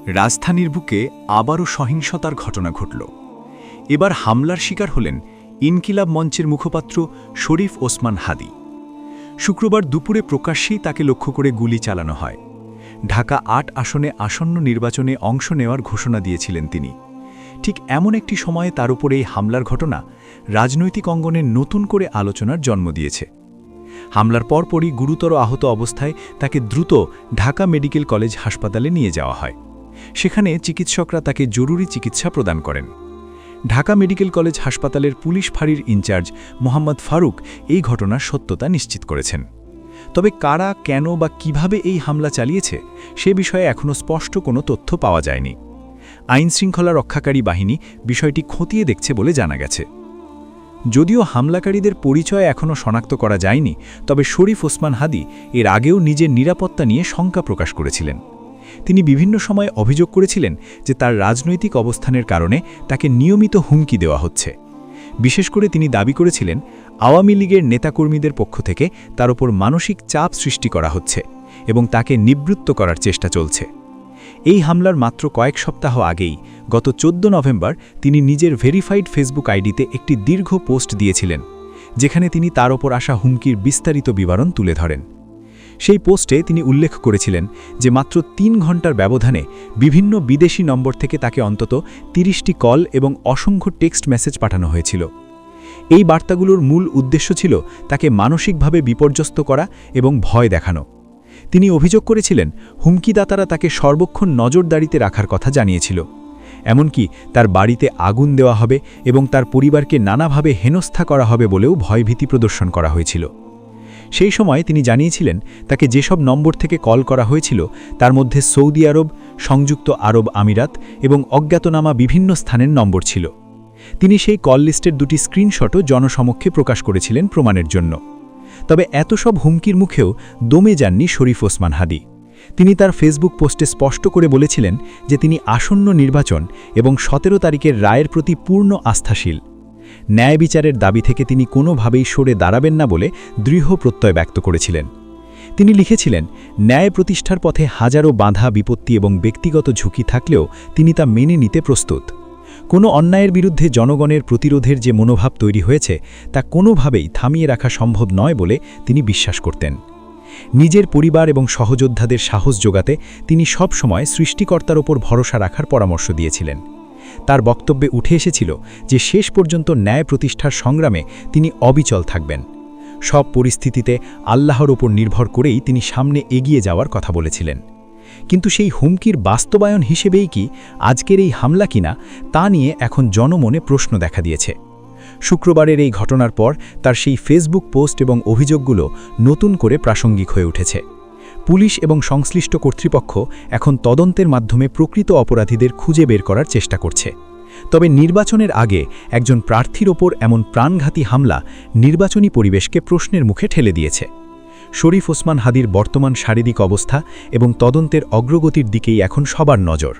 রাজধানীর বুকে আবারও সহিংসতার ঘটনা ঘটল। এবার হামলার শিকার হলেন ইনকিলাব মঞ্চের মুখপাত্র শরীফ ওসমান হাদি। শুক্রবার দুপুরে প্রকাশ্যেই তাকে লক্ষ্য করে গুলি চালানো হয়। ঢাকা ৮ আসনে আসন্ন নির্বাচনে অংশ নেওয়ার ঘোষণা দিয়েছিলেন তিনি। ঠিক এমন একটি সময়ে তার উপর এই হামলার ঘটনা রাজনৈতিক অঙ্গনে নতুন করে আলোচনার জন্ম দিয়েছে। হামলার পরপরই গুরুতর আহত অবস্থায় তাকে দ্রুত ঢাকা মেডিকেল কলেজ হাসপাতালে নিয়ে যাওয়া হয়। সেখানে চিকিৎসকরা তাকে জরুরি চিকিৎসা প্রদান করেন। ঢাকা মেডিকেল কলেজ হাসপাতালের পুলিশ ফাঁড়ির ইনচার্জ মোহাম্মদ ফারুক এই ঘটনার সত্যতা নিশ্চিত করেছেন। তবে কারা, কেন বা কিভাবে এই হামলা চালিয়েছে সে বিষয়ে এখনও স্পষ্ট কোনো তথ্য পাওয়া যায়নি। আইনশৃঙ্খলা রক্ষাকারী বাহিনী বিষয়টি খতিয়ে দেখছে বলে জানা গেছে। যদিও হামলাকারীদের পরিচয় এখনও শনাক্ত করা যায়নি, তবে শরীফ ওসমান হাদি এর আগেও নিজের নিরাপত্তা নিয়ে শঙ্কা প্রকাশ করেছিলেন। তিনি বিভিন্ন সময় অভিযোগ করেছিলেন যে তার রাজনৈতিক অবস্থানের কারণে তাকে নিয়মিত হুমকি দেওয়া হচ্ছে। বিশেষ করে তিনি দাবি করেছিলেন আওয়ামী লীগের নেতাকর্মীদের পক্ষ থেকে তার উপর মানসিক চাপ সৃষ্টি করা হচ্ছে এবং তাকে নিবৃত্ত করার চেষ্টা চলছে। এই হামলার মাত্র কয়েক সপ্তাহ আগেই গত 14 নভেম্বর তিনি নিজের ভেরিফাইড ফেসবুক আইডিতে একটি দীর্ঘ পোস্ট দিয়েছিলেন, যেখানে তিনি তার ওপর আসা হুমকির বিস্তারিত বিবরণ তুলে ধরেন। সেই পোস্টে তিনি উল্লেখ করেছিলেন যে মাত্র 3 ঘণ্টার ব্যবধানে বিভিন্ন বিদেশি নম্বর থেকে তাকে অন্তত 30টি কল এবং অসংখ্য টেক্সট মেসেজ পাঠানো হয়েছিল। এই বার্তাগুলোর মূল উদ্দেশ্য ছিল তাকে মানসিকভাবে বিপর্যস্ত করা এবং ভয় দেখানো। তিনি অভিযোগ করেছিলেন হুমকিদাতারা তাকে সর্বক্ষণ নজরদারিতে রাখার কথা জানিয়েছিল। এমনকি তার বাড়িতে আগুন দেওয়া হবে এবং তার পরিবারকে নানাভাবে হেনস্থা করা হবে বলেও ভয়ভীতি প্রদর্শন করা হয়েছিল। সেই সময় তিনি জানিয়েছিলেন তাকে যেসব নম্বর থেকে কল করা হয়েছিল তার মধ্যে সৌদি আরব, সংযুক্ত আরব আমিরাত এবং অজ্ঞাতনামা বিভিন্ন স্থানের নম্বর ছিল। তিনি সেই কল লিস্টের 2টি স্ক্রিনশটও জনসমক্ষে প্রকাশ করেছিলেন প্রমাণের জন্য। তবে এত সব হুমকির মুখেও দমে যাননি শরীফ ওসমান হাদি। তিনি তার ফেসবুক পোস্টে স্পষ্ট করে বলেছিলেন যে তিনি আসন্ন নির্বাচন এবং 17 তারিখের রায়ের প্রতি পূর্ণ আস্থাশীল। ন্যায় বিচারের দাবি থেকে তিনি কোনোভাবেই সরে দাঁড়াবেন না বলে দৃঢ় প্রত্যয় ব্যক্ত করেছিলেন। তিনি লিখেছিলেন, ন্যায় প্রতিষ্ঠার পথে হাজারো বাধা, বিপত্তি এবং ব্যক্তিগত ঝুঁকি থাকলেও তিনি তা মেনে নিতে প্রস্তুত। কোনো অন্যায়ের বিরুদ্ধে জনগণের প্রতিরোধের যে মনোভাব তৈরি হয়েছে তা কোনোভাবেই থামিয়ে রাখা সম্ভব নয় বলে তিনি বিশ্বাস করতেন। নিজের পরিবার এবং সহযোদ্ধাদের সাহস যোগাতে তিনি সব সময় সৃষ্টিকর্তার ওপর ভরসা রাখার পরামর্শ দিয়েছিলেন। তার বক্তব্যে উঠে এসেছিল যে শেষ পর্যন্ত ন্যায় প্রতিষ্ঠার সংগ্রামে তিনি অবিচল থাকবেন। সব পরিস্থিতিতে আল্লাহর ওপর নির্ভর করেই তিনি সামনে এগিয়ে যাওয়ার কথা বলেছিলেন। কিন্তু সেই হুমকির বাস্তবায়ন হিসেবেই কি আজকের এই হামলা কিনা তা নিয়ে এখন জনমনে প্রশ্ন দেখা দিয়েছে। শুক্রবারের এই ঘটনার পর তার সেই ফেসবুক পোস্ট এবং অভিযোগগুলো নতুন করে প্রাসঙ্গিক হয়ে উঠেছে। পুলিশ এবং সংশ্লিষ্ট কর্তৃপক্ষ এখন তদন্তের মাধ্যমে প্রকৃত অপরাধীদের খুঁজে বের করার চেষ্টা করছে। তবে নির্বাচনের আগে একজন প্রার্থীর ওপর এমন প্রাণঘাতী হামলা নির্বাচনী পরিবেশকে প্রশ্নের মুখে ঠেলে দিয়েছে। শরীফ ওসমান হাদির বর্তমান শারীরিক অবস্থা এবং তদন্তের অগ্রগতির দিকেই এখন সবার নজর।